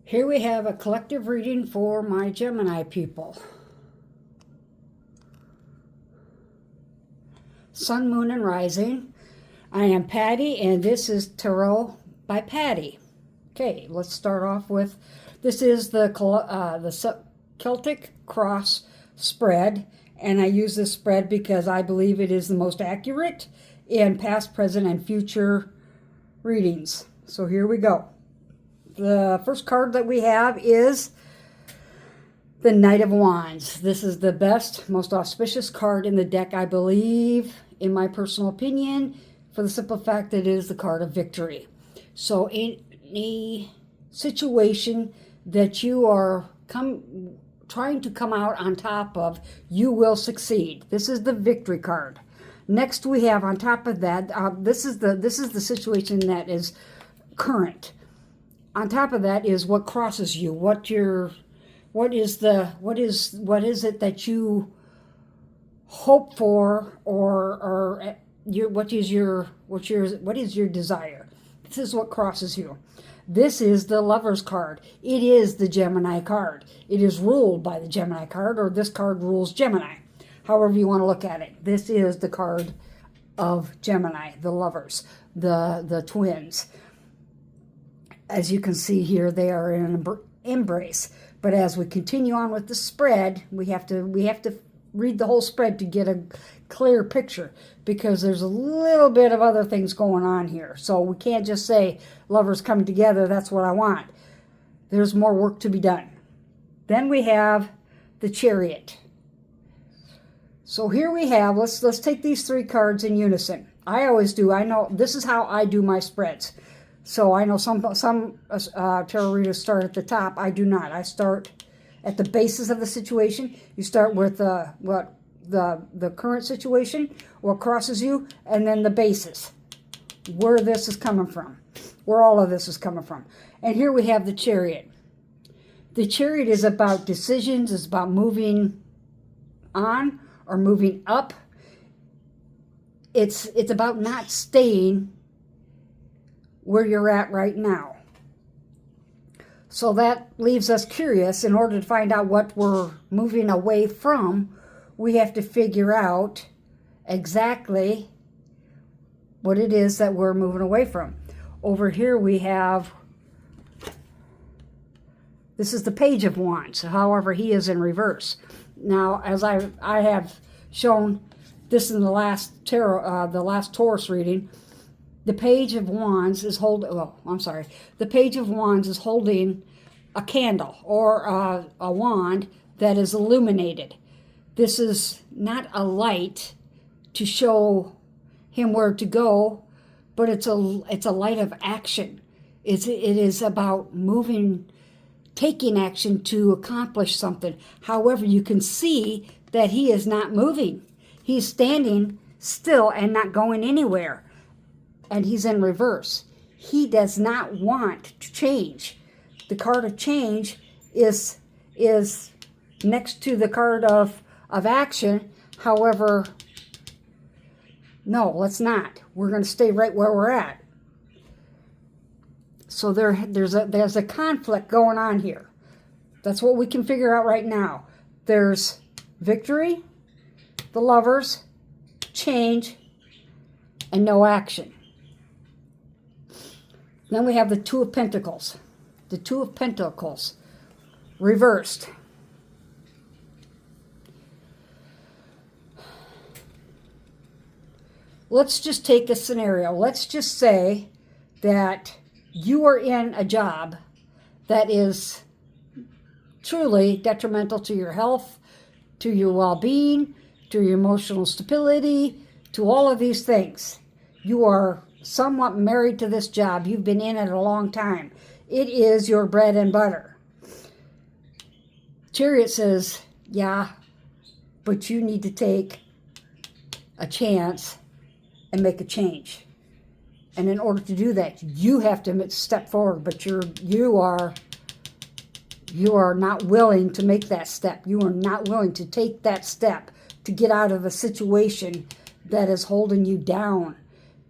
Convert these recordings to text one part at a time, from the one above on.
Here we have a collective reading for my Gemini people. Sun, Moon, and Rising. I am Patty, and this is Tarot by Patty. Okay, let's start off with, this is the Celtic Cross spread, and I use this spread because I believe it is the most accurate in past, present, and future readings. So here we go. The first card that we have is the Knight of Wands. This is the best, most auspicious card in the deck, I believe, in my personal opinion, for the simple fact that it is the card of victory. So in a situation that you are trying to come out on top of, you will succeed. This is the victory card. Next we have on top of that, this is the situation that is current. On top of that is what crosses you, what is it that you hope for, or what is your desire. This is what crosses you. This is the Lover's card. It is the Gemini card. It is ruled by the Gemini card, or this card rules Gemini. However you want to look at it. This is the card of Gemini, the Lovers, the twins. As you can see here, they are in an embrace. But as we continue on with the spread, we have to read the whole spread to get a clear picture, because there's a little bit of other things going on here. So we can't just say lovers coming together, that's what I want. There's more work to be done. Then we have the Chariot. So here we have, let's take these three cards in unison. I always do. I know this is how I do my spreads. So I know some tarot readers start at the top. I do not. I start at the basis of the situation. You start with the current situation, what crosses you, and then the basis, where this is coming from, where all of this is coming from. And here we have the Chariot. The Chariot is about decisions. It's about moving on or moving up. It's about not staying where you're at right now. So that leaves us curious. In order to find out what we're moving away from, we have to figure out exactly what it is that we're moving away from. Over here we have, this is the Page of Wands. However, he is in reverse. Now, as I have shown this in the last tarot, the last Taurus reading, the Page of Wands is the Page of Wands is holding a candle or a wand that is illuminated. This is not a light to show him where to go, but it's a light of action. It is about moving, taking action to accomplish something. However, you can see that he is not moving. He's standing still and not going anywhere. And he's in reverse. He does not want to change. The card of change is next to the card of action. However, no, let's not. We're going to stay right where we're at. So there's a conflict going on here. That's what we can figure out right now. There's victory, the Lovers, change, and no action. Then we have the Two of Pentacles. The Two of Pentacles, reversed. Let's just take a scenario. Let's just say that you are in a job that is truly detrimental to your health, to your well-being, to your emotional stability, to all of these things. You are somewhat married to this job. You've been in it a long time. It is your bread and butter. Chariot says, yeah, but you need to take a chance and make a change. And in order to do that, you have to step forward, but you are not willing to make that step. You are not willing to take that step to get out of a situation that is holding you down,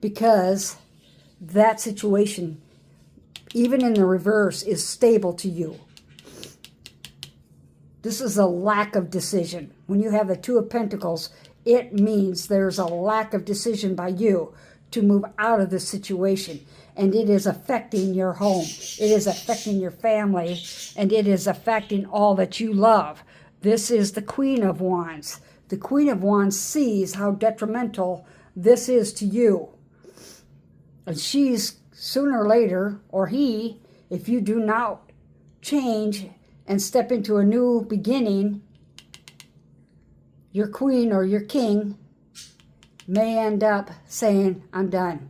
because that situation even in the reverse, is stable to you. This is a lack of decision. When you have the Two of Pentacles, it means there's a lack of decision by you to move out of this situation. And it is affecting your home. It is affecting your family. And it is affecting all that you love. This is the Queen of Wands. The Queen of Wands sees how detrimental this is to you. And she's sooner or later, or he, if you do not change and step into a new beginning, your queen or your king may end up saying, I'm done.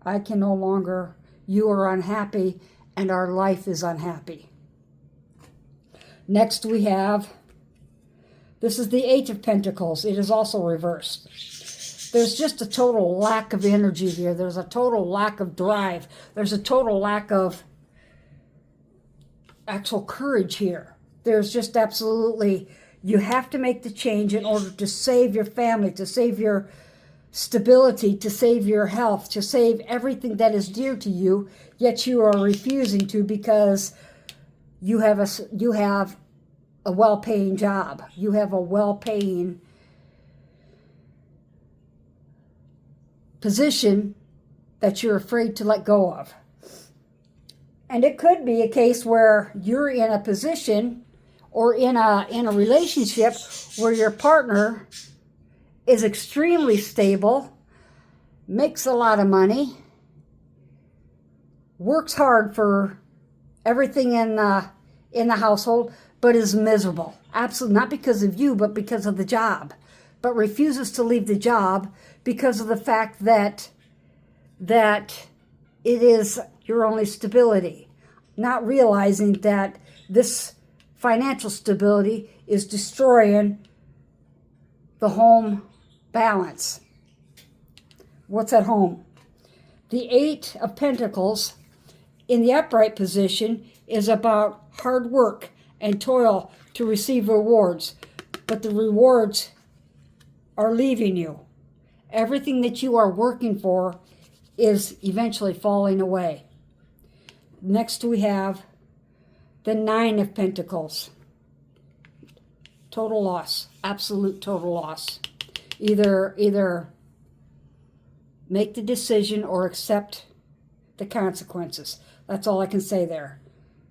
I can no longer, you are unhappy, and our life is unhappy. Next we have, this is the Eight of Pentacles. It is also reversed. There's just a total lack of energy here. There's a total lack of drive. There's a total lack of actual courage here. There's just absolutely, you have to make the change in order to save your family, to save your stability, to save your health, to save everything that is dear to you, yet you are refusing to because you have a well-paying job. You have a well-paying position that you're afraid to let go of. And it could be a case where you're in a position or in a relationship where your partner is extremely stable, makes a lot of money, works hard for everything in the household, but is miserable. Absolutely, not because of you, but because of the job. But refuses to leave the job because of the fact that it is your only stability. Not realizing that this financial stability is destroying the home balance. What's at home? The Eight of Pentacles in the upright position is about hard work and toil to receive rewards. But the rewards are leaving you. Everything that you are working for is eventually falling away. Next we have the Nine of Pentacles. Total loss. Absolute total loss. Either make the decision or accept the consequences. That's all I can say there.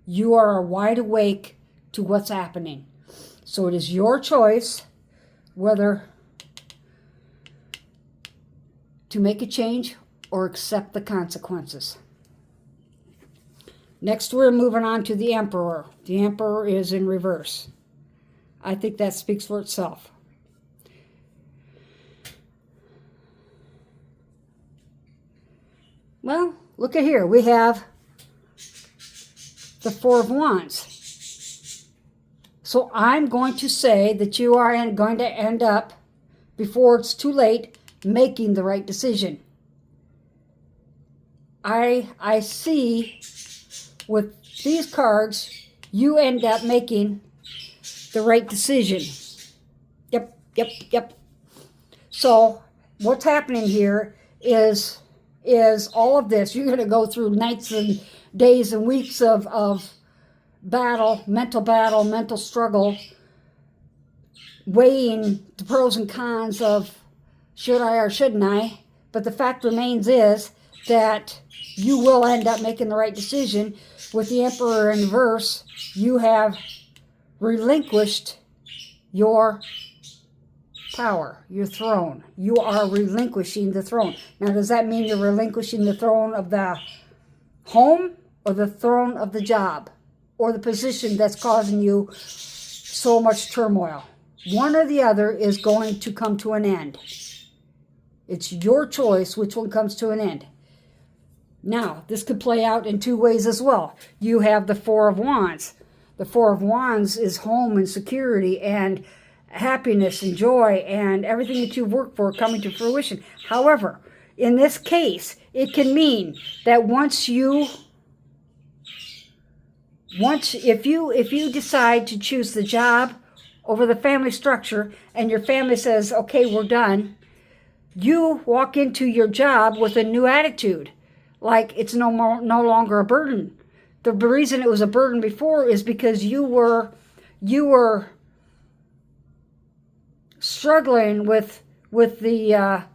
You are wide awake to what's happening. So it is your choice whether to make a change or accept the consequences. Next, we're moving on to the Emperor. The Emperor is in reverse. I think that speaks for itself. Well, look at here. We have the Four of Wands. So I'm going to say that you are going to end up, before it's too late, making the right decision. I see with these cards, you end up making the right decision. Yep. So what's happening here is all of this. You're going to go through nights and days and weeks of mental struggle, weighing the pros and cons of should I or shouldn't I. But the fact remains is that you will end up making the right decision. With the Emperor in reverse, you have relinquished your power, your throne. You are relinquishing the throne. Now, does that mean you're relinquishing the throne of the home or the throne of the job or the position that's causing you so much turmoil? One or the other is going to come to an end. It's your choice which one comes to an end. Now, this could play out in two ways as well. You have the Four of Wands. The Four of Wands is home and security and happiness and joy and everything that you've worked for coming to fruition. However, in this case, it can mean that if you decide to choose the job over the family structure and your family says, okay, we're done, you walk into your job with a new attitude. like it's no longer a burden. The reason it was a burden before is because you were struggling with the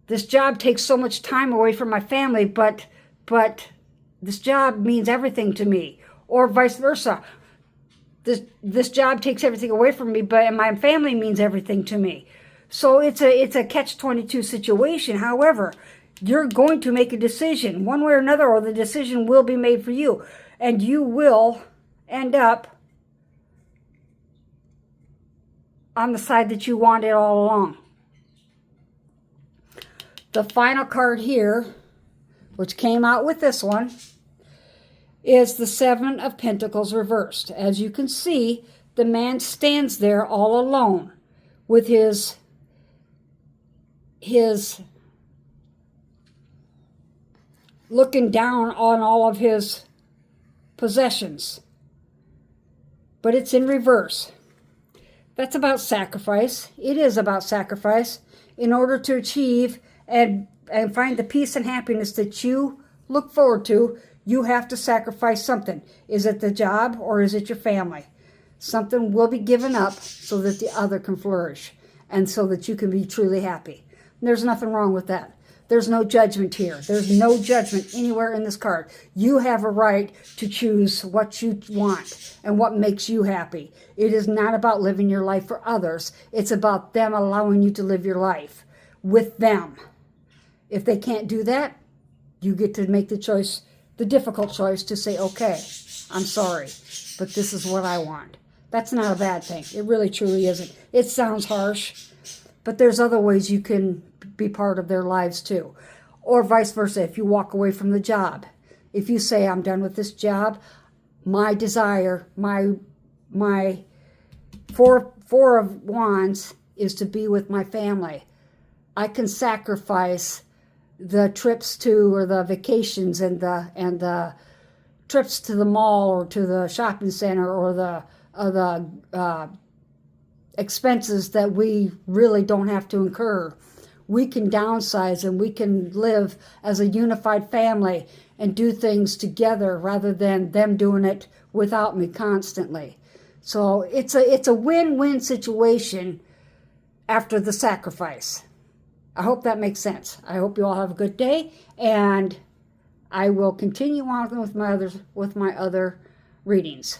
this job takes so much time away from my family, but this job means everything to me, or vice versa. This job takes everything away from me, but my family means everything to me. So it's a catch-22 situation. However, you're going to make a decision one way or another, or the decision will be made for you, and you will end up on the side that you wanted all along. The final card here, which came out with this one, is the Seven of Pentacles reversed. As you can see, the man stands there all alone with his looking down on all of his possessions. But it's in reverse. That's about sacrifice. It is about sacrifice. In order to achieve and find the peace and happiness that you look forward to, you have to sacrifice something. Is it the job or is it your family? Something will be given up so that the other can flourish and so that you can be truly happy. And there's nothing wrong with that. There's no judgment here. There's no judgment anywhere in this card. You have a right to choose what you want and what makes you happy. It is not about living your life for others. It's about them allowing you to live your life with them. If they can't do that, you get to make the choice, the difficult choice to say, okay, I'm sorry, but this is what I want. That's not a bad thing. It really truly isn't. It sounds harsh, but there's other ways you can be part of their lives too. Or vice versa, if you walk away from the job. If you say, I'm done with this job, my desire, my four of wands is to be with my family. I can sacrifice the trips to, or the vacations and the trips to the mall or to the shopping center, or the expenses that we really don't have to incur. We can downsize and we can live as a unified family and do things together rather than them doing it without me constantly. So it's a win-win situation after the sacrifice. I hope that makes sense. I hope you all have a good day, and I will continue on with my other readings.